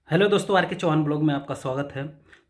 Hello दोस्तों, are के Chauhan blog में आपका स्वागत है।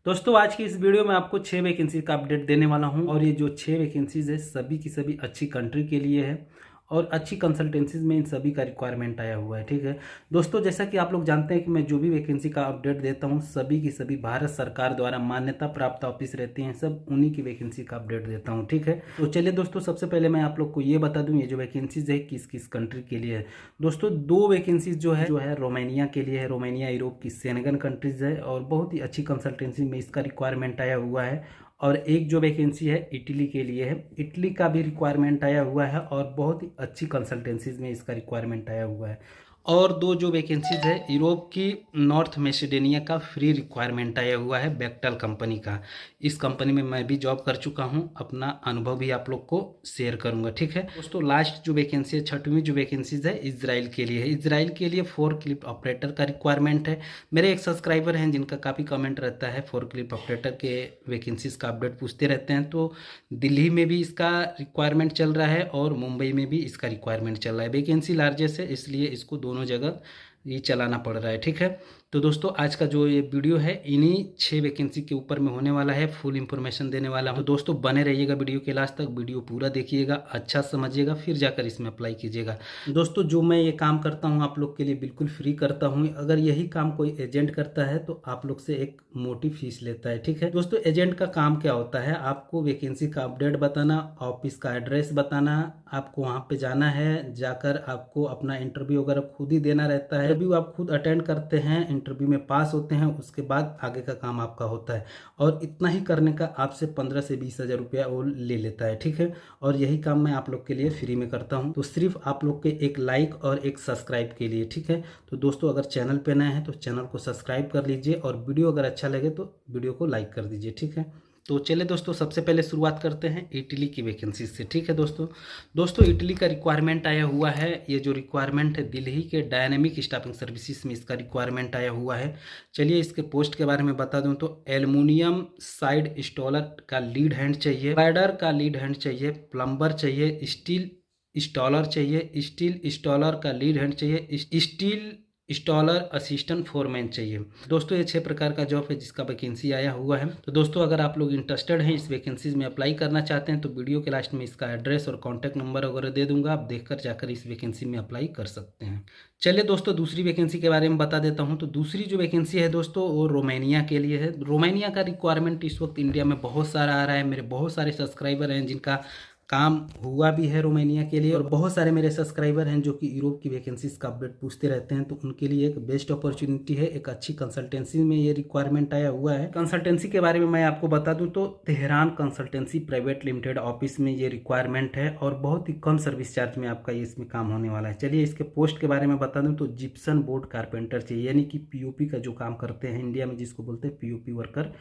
दोस्तों, आज की इस वीडियो में आपको 6 वैकेंसी का अपडेट देने वाला हूं और ये जो 6 वैकेंसीज है सभी की सभी अच्छी कंट्री के लिए है और अच्छी कंसल्टेंसीज में इन सभी का रिक्वायरमेंट आया हुआ है। ठीक है दोस्तों, जैसा कि आप लोग जानते हैं कि मैं जो भी वैकेंसी का अपडेट देता हूं सभी की सभी भारत सरकार द्वारा मान्यता प्राप्त ऑफिस रहती हैं, सब उन्हीं की वैकेंसी का अपडेट देता हूं। ठीक है, तो चलिए दोस्तों, सबसे पहले मैं आप लोग को ये बता दूं ये जो वैकेंसीज है किस किस कंट्री के लिए है। दोस्तों, 2 वैकेंसीज जो है रोमानिया के लिए है। रोमानिया यूरोप की सेनेगन कंट्रीज है और बहुत ही अच्छी कंसल्टेंसी में इसका रिक्वायरमेंट आया हुआ है। और एक जो वैकेंसी है इटली के लिए है, इटली का भी रिक्वायरमेंट आया हुआ है और बहुत ही अच्छी कंसल्टेंसीज में इसका रिक्वायरमेंट आया हुआ है। और 2 जो वैकेंसीज है यूरोप की नॉर्थ मैसेडोनिया का फ्री रिक्वायरमेंट आया हुआ है बेक्टल कंपनी का। इस कंपनी में मैं भी जॉब कर चुका हूं, अपना अनुभव भी आप लोग को शेयर करूंगा। ठीक है दोस्तों, लास्ट जो वैकेंसी है 6वीं जो वैकेंसीज है इजराइल के लिए है। इजराइल के लिए फोर्कलिफ्ट ऑपरेटर का रिक्वायरमेंट है। मेरे एक सब्सक्राइबर हैं जिनका काफ़ी कमेंट रहता है, फोर्कलिफ्ट ऑपरेटर के वैकेंसीज का अपडेट पूछते रहते हैं। तो दिल्ली में भी इसका रिक्वायरमेंट चल रहा है और मुंबई में भी इसका रिक्वायरमेंट चल रहा है। वैकेंसी लार्जेस्ट है इसलिए इसको दोनों जगह ये चलाना पड़ रहा है। ठीक है, तो दोस्तों आज का जो ये वीडियो है इन्हीं 6 वैकेंसी के ऊपर में होने वाला है, फुल इंफॉर्मेशन देने वाला हूँ। तो दोस्तों बने रहिएगा वीडियो के लास्ट तक, वीडियो पूरा देखिएगा, अच्छा समझिएगा, फिर जाकर इसमें अप्लाई कीजिएगा। दोस्तों, जो मैं ये काम करता हूँ आप लोग के लिए बिल्कुल फ्री करता हूँ। अगर यही काम कोई एजेंट करता है तो आप लोग से एक मोटी फीस लेता है। ठीक है दोस्तों, एजेंट का काम क्या होता है, आपको वैकेंसी का अपडेट बताना, ऑफिस का एड्रेस बताना, आपको वहाँ पे जाना है, जाकर आपको अपना इंटरव्यू वगैरह खुद ही देना रहता है। इंटरव्यू आप खुद अटेंड करते हैं, इंटरव्यू में पास होते हैं, उसके बाद आगे का काम आपका होता है। और इतना ही करने का आपसे 15 से 20 हज़ार रुपया वो ले लेता है। ठीक है, और यही काम मैं आप लोग के लिए फ्री में करता हूँ, तो सिर्फ आप लोग के एक लाइक और एक सब्सक्राइब के लिए। ठीक है, तो दोस्तों अगर चैनल पे नए हैं तो चैनल को सब्सक्राइब कर लीजिए और वीडियो अगर अच्छा लगे तो वीडियो को लाइक कर दीजिए। ठीक है, तो चलिए दोस्तों सबसे पहले शुरुआत करते हैं इटली की वैकेंसी से। ठीक है दोस्तों इटली का रिक्वायरमेंट आया हुआ है। ये जो रिक्वायरमेंट है दिल्ली के डायनेमिक स्टाफिंग सर्विसेज में इसका रिक्वायरमेंट आया हुआ है। चलिए इसके पोस्ट के बारे में बता दूं तो एल्युमिनियम साइड इंस्टॉलर का लीड हैंड चाहिए, स्पाइडर का लीड हैंड चाहिए, प्लम्बर चाहिए, स्टील इंस्टॉलर चाहिए, स्टील इंस्टॉलर का लीड हैंड चाहिए, स्टील इंस्टॉलर असिस्टेंट फोरमैन चाहिए। दोस्तों ये 6 प्रकार का जॉब है जिसका वैकेंसी आया हुआ है। तो दोस्तों अगर आप लोग इंटरेस्टेड हैं इस वैकेंसीज में अप्लाई करना चाहते हैं तो वीडियो के लास्ट में इसका एड्रेस और कॉन्टैक्ट नंबर वगैरह दे दूंगा, आप देखकर जाकर इस वैकेंसी में अप्लाई कर सकते हैं। चलिए दोस्तों दूसरी वैकेंसी के बारे में बता देता हूं। तो दूसरी जो वैकेंसी है दोस्तों वो रोमानिया के लिए है। रोमानिया का रिक्वायरमेंट इस वक्त इंडिया में बहुत सारा आ रहा है। मेरे बहुत सारे सब्सक्राइबर हैं जिनका काम हुआ भी है रोमानिया के लिए, और बहुत सारे मेरे सब्सक्राइबर हैं जो कि यूरोप की वैकेंसीज का अपडेट पूछते रहते हैं, तो उनके लिए एक बेस्ट अपॉर्चुनिटी है। एक अच्छी कंसल्टेंसी में ये रिक्वायरमेंट आया हुआ है। कंसल्टेंसी के बारे में मैं आपको बता दूं तो Tehran consultancy private limited office में ये रिक्वायरमेंट है और बहुत ही कम सर्विस चार्ज में आपका ये इसमें काम होने वाला है। चलिए इसके पोस्ट के बारे में बता दूं तो जिप्सन बोर्ड कारपेंटर चाहिए, यानी कि पीओपी का जो काम करते हैं इंडिया में जिसको बोलते हैं पीओपी वर्कर,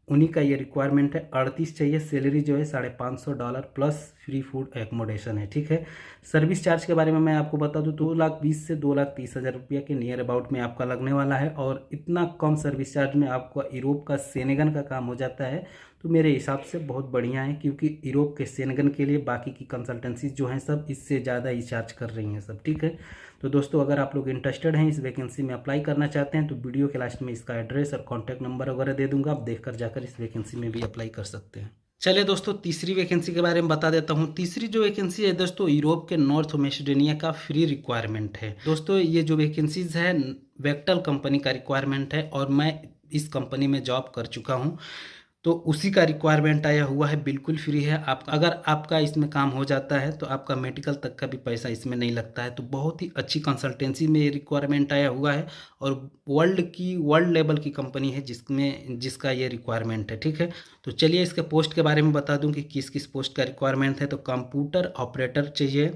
उन्हीं का ये रिक्वायरमेंट है। 38 चाहिए, सैलरी जो है $550 प्लस फ्री फूड एकोमोडेशन है। ठीक है, सर्विस चार्ज के बारे में मैं आपको बता दूं 2,20,000 से 2,30,000 रुपया के नियर अबाउट में आपका लगने वाला है। और इतना कम सर्विस चार्ज में आपका यूरोप का सेनेगन का काम हो जाता है, तो मेरे हिसाब से बहुत बढ़िया है, क्योंकि यूरोप के सेनेगन के लिए बाकी की कंसल्टेंसी जो हैं सब इससे ज़्यादा ही चार्ज कर रही हैं सब। ठीक है, तो दोस्तों अगर आप लोग इंटरेस्टेड हैं इस वैकेंसी में अप्लाई करना चाहते हैं तो वीडियो के लास्ट में इसका एड्रेस और कॉन्टैक्ट नंबर वगैरह दे दूंगा, आप देखकर जाकर इस वैकेंसी में भी अप्लाई कर सकते हैं। चलिए दोस्तों तीसरी वैकेंसी के बारे में बता देता हूँ। तीसरी जो वैकेंसी है दोस्तों यूरोप के नॉर्थ मैसेडोनिया का फ्री रिक्वायरमेंट है। दोस्तों ये जो वैकेंसीज है वेक्टल कंपनी का रिक्वायरमेंट है और मैं इस कंपनी में जॉब कर चुका हूँ, तो उसी का रिक्वायरमेंट आया हुआ है, बिल्कुल फ्री है। आप अगर आपका इसमें काम हो जाता है तो आपका मेडिकल तक का भी पैसा इसमें नहीं लगता है। तो बहुत ही अच्छी कंसल्टेंसी में ये रिक्वायरमेंट आया हुआ है और वर्ल्ड लेवल की कंपनी है जिसका ये रिक्वायरमेंट है। ठीक है, तो चलिए इसके पोस्ट के बारे में बता दूं कि किस किस पोस्ट का रिक्वायरमेंट है। तो कंप्यूटर ऑपरेटर चाहिए,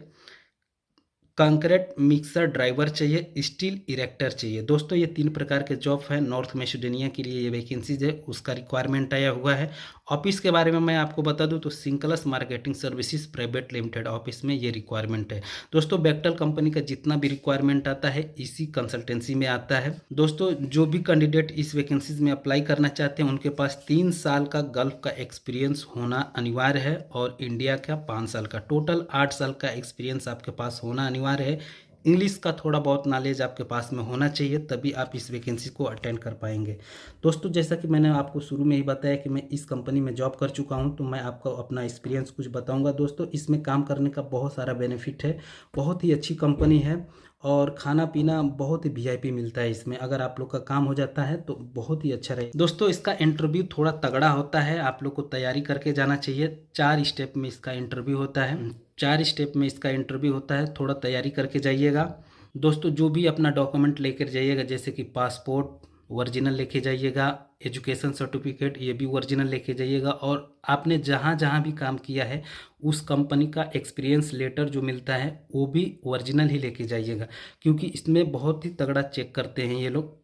कंक्रीट मिक्सर ड्राइवर चाहिए, स्टील इरेक्टर चाहिए। दोस्तों ये 3 प्रकार के जॉब है नॉर्थ मैसेडोनिया के लिए, ये वैकेंसीज है उसका रिक्वायरमेंट आया हुआ है। ऑफिस के बारे में मैं आपको बता दूं तो सिंकलस marketing services private limited office में ये रिक्वायरमेंट है। दोस्तों बेक्टल कंपनी का जितना भी रिक्वायरमेंट आता है इसी कंसल्टेंसी में आता है। दोस्तों जो भी कैंडिडेट इस वैकेंसीज में अप्लाई करना चाहते हैं उनके पास 3 साल का गल्फ का एक्सपीरियंस होना अनिवार्य है और इंडिया का 5 साल का, टोटल 8 साल का एक्सपीरियंस आपके पास होना अनिवार्य है। इंग्लिश का थोड़ा बहुत नॉलेज आपके पास में होना चाहिए, तभी आप इस वैकेंसी को अटेंड कर पाएंगे। दोस्तों जैसा कि मैंने आपको शुरू में ही बताया कि मैं इस कंपनी में जॉब कर चुका हूं, तो मैं आपको अपना एक्सपीरियंस कुछ बताऊंगा। दोस्तों इसमें काम करने का बहुत सारा बेनिफिट है, बहुत ही अच्छी कंपनी है और खाना पीना बहुत ही वीआईपी मिलता है इसमें। अगर आप लोग का काम हो जाता है तो बहुत ही अच्छा रहेगा। दोस्तों इसका इंटरव्यू थोड़ा तगड़ा होता है, आप लोग को तैयारी करके जाना चाहिए। 4 स्टेप में इसका इंटरव्यू होता है, 4 स्टेप में इसका इंटरव्यू होता है, थोड़ा तैयारी करके जाइएगा। दोस्तों जो भी अपना डॉक्यूमेंट लेकर जाइएगा, जैसे कि पासपोर्ट ओरिजिनल लेके जाइएगा, एजुकेशन सर्टिफिकेट ये भी ओरिजिनल लेके जाइएगा, और आपने जहाँ जहाँ भी काम किया है उस कंपनी का एक्सपीरियंस लेटर जो मिलता है वो भी ओरिजिनल ही लेके जाइएगा, क्योंकि इसमें बहुत ही तगड़ा चेक करते हैं ये लोग,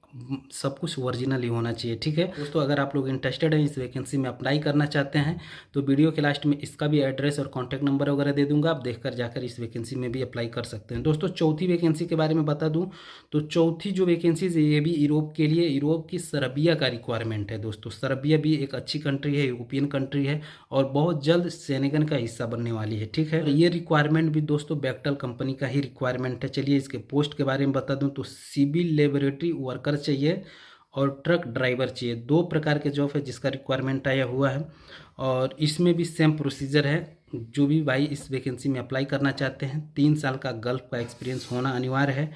सब कुछ ओरिजिनल ही होना चाहिए। ठीक है दोस्तों, अगर आप लोग इंटरेस्टेड हैं इस वैकेंसी में अप्लाई करना चाहते हैं तो वीडियो के लास्ट में इसका भी एड्रेस और कॉन्टैक्ट नंबर वगैरह दे दूंगा, आप देखकर जाकर इस वैकेंसी में भी अप्लाई कर सकते हैं। दोस्तों चौथी वैकेंसी के बारे में बता दूं तो चौथी जो वैकेंसी है ये भी यूरोप के लिए, यूरोप की सर्बिया का रिक्वायरमेंट है। दोस्तों सर्बिया भी एक अच्छी कंट्री है, यूरोपियन कंट्री है और बहुत जल्द सेनेगन का हिस्सा बनने वाली है। ठीक है, ये रिक्वायरमेंट भी दोस्तों बेक्टल कंपनी का ही रिक्वायरमेंट है। चलिए इसके पोस्ट के बारे में बता दूं तो सिविल लेबोरेटरी वर्कर चाहिए और ट्रक ड्राइवर चाहिए। 2 प्रकार के जॉब है जिसका रिक्वायरमेंट आया हुआ है, और इसमें भी सेम प्रोसीजर है। जो भी भाई इस वैकेंसी में अप्लाई करना चाहते हैं 3 साल का गल्फ का एक्सपीरियंस होना अनिवार्य है,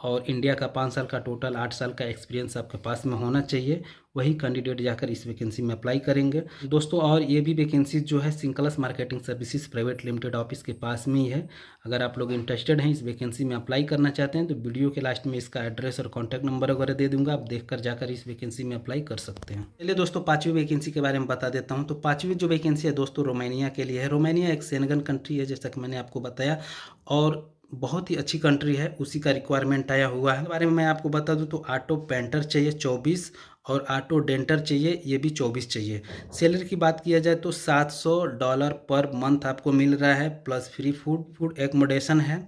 और इंडिया का 5 साल का, टोटल 8 साल का एक्सपीरियंस आपके पास में होना चाहिए, वही कैंडिडेट जाकर इस वैकेंसी में अप्लाई करेंगे। दोस्तों और ये भी वैकेंसी जो है सिंकलस marketing services private limited office के पास में ही है। अगर आप लोग इंटरेस्टेड हैं इस वैकेंसी में अप्लाई करना चाहते हैं तो वीडियो के लास्ट में इसका एड्रेस और कॉन्टैक्ट नंबर वगैरह दे दूंगा, आप देखकर जाकर इस वैकेंसी में अप्लाई कर सकते हैं। चलिए दोस्तों 5वीं वैकेंसी के बारे में बता देता हूँ। तो 5वीं जो वैकेंसी है दोस्तों रोमानिया के लिए है। रोमानिया एक सेनेगन कंट्री है जैसा कि मैंने आपको बताया, और बहुत ही अच्छी कंट्री है, उसी का रिक्वायरमेंट आया हुआ है। बारे में मैं आपको बता दूं तो ऑटो पेंटर चाहिए 24, और ऑटो डेंटर चाहिए ये भी 24 चाहिए। सैलरी की बात किया जाए तो $700 पर मंथ आपको मिल रहा है, प्लस फ्री फूड एकोमोडेशन है,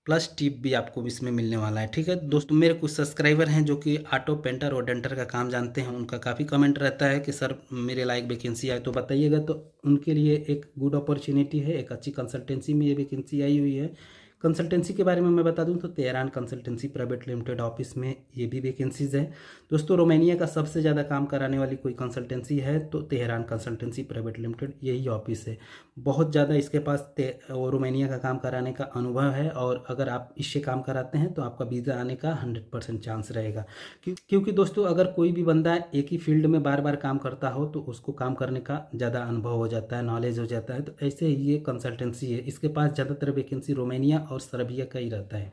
प्लस टिप भी आपको इसमें मिलने वाला है। ठीक है दोस्तों, मेरे कुछ सब्सक्राइबर हैं जो कि ऑटो पेंटर और डेंटर का काम जानते हैं, उनका काफ़ी कमेंट रहता है कि सर मेरे लायक वैकेंसी आए तो बताइएगा, तो उनके लिए एक गुड अपॉर्चुनिटी है, एक अच्छी कंसल्टेंसी में ये वैकेंसी आई हुई है। कंसल्टेंसी के बारे में मैं बता दूं तो Tehran consultancy private limited office में ये भी वैकेंसीज है। दोस्तों रोमानिया का सबसे ज़्यादा काम कराने वाली कोई कंसल्टेंसी है तो तेहरान कंसल्टेंसी प्राइवेट लिमिटेड यही ऑफिस है। बहुत ज़्यादा इसके पास रोमानिया का काम कराने का अनुभव है, और अगर आप इससे काम कराते हैं तो आपका वीज़ा आने का 100% चांस रहेगा। क्योंकि दोस्तों अगर कोई भी बंदा एक ही फील्ड में बार बार काम करता हो तो उसको काम करने का ज़्यादा अनुभव हो जाता है, नॉलेज हो जाता है। तो ऐसे ही ये कंसल्टेंसी है, इसके पास ज़्यादातर वैकेंसी रोमानिया और सर्बिया का ही रहता है।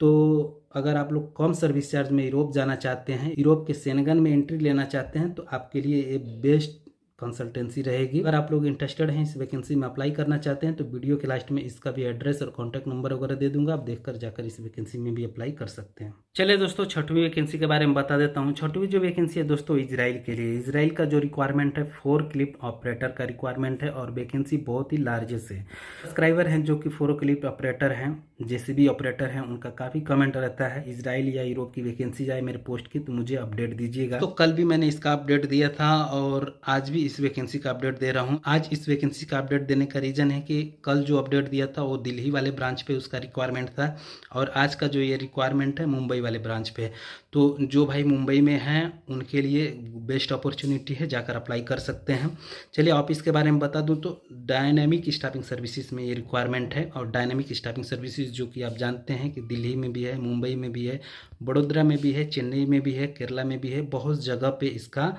तो अगर आप लोग कम सर्विस चार्ज में यूरोप जाना चाहते हैं, यूरोप के सेनेगन में एंट्री लेना चाहते हैं, तो आपके लिए ये बेस्ट कंसल्टेंसी रहेगी। अगर आप लोग इंटरेस्टेड हैं इस वैकेंसी में अप्लाई करना चाहते हैं तो वीडियो के लास्ट में इसका भी एड्रेस और कॉन्टैक्ट नंबर वगैरह दे दूंगा, आप देखकर जाकर इस वैकेंसी में भी अप्लाई कर सकते हैं। चलिए दोस्तों 6वीं वैकेंसी के बारे में बता देता हूँ। 6वीं जो वैकेंसी है दोस्तों इजराइल के लिए। इजराइल का जो रिक्वायरमेंट है फोर्कलिफ्ट ऑपरेटर का रिक्वायरमेंट है, और वैकेंसी बहुत ही लार्जेस्ट है। सब्सक्राइबर हैं जो कि फोर्कलिफ्ट ऑपरेटर हैं, जेसीबी ऑपरेटर हैं, उनका काफ़ी कमेंट रहता है इजराइल या यूरोप की वैकेंसी जाए मेरे पोस्ट की तो मुझे अपडेट दीजिएगा। तो कल भी मैंने इसका अपडेट दिया था और आज भी इस वैकेंसी का अपडेट दे रहा हूँ। आज इस वैकेंसी का अपडेट देने का रीज़न है कि कल जो अपडेट दिया था वो दिल्ली वाले ब्रांच पे उसका रिक्वायरमेंट था, और आज का जो ये रिक्वायरमेंट है मुंबई वाले ब्रांच पे है। तो जो भाई मुंबई में हैं उनके लिए बेस्ट अपॉर्चुनिटी है, जाकर अप्लाई कर सकते हैं। चलिए ऑफिस के बारे में बता दूं तो डायनामिक स्टाफिंग सर्विसेज में ये रिक्वायरमेंट है, और डायनामिक स्टाफिंग सर्विसेज जो कि आप जानते हैं कि दिल्ली में भी है, मुंबई में भी है, बड़ोदरा में भी है, चेन्नई में भी है, केरला में भी है, बहुत जगह पे इसका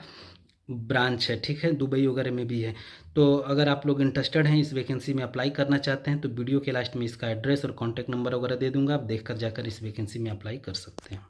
ब्रांच है। ठीक है, दुबई वगैरह में भी है। तो अगर आप लोग इंटरेस्टेड हैं इस वैकेंसी में अप्लाई करना चाहते हैं तो वीडियो के लास्ट में इसका एड्रेस और कॉन्टैक्ट नंबर वगैरह दे दूंगा, आप देखकर जाकर इस वैकेंसी में अप्लाई कर सकते हैं।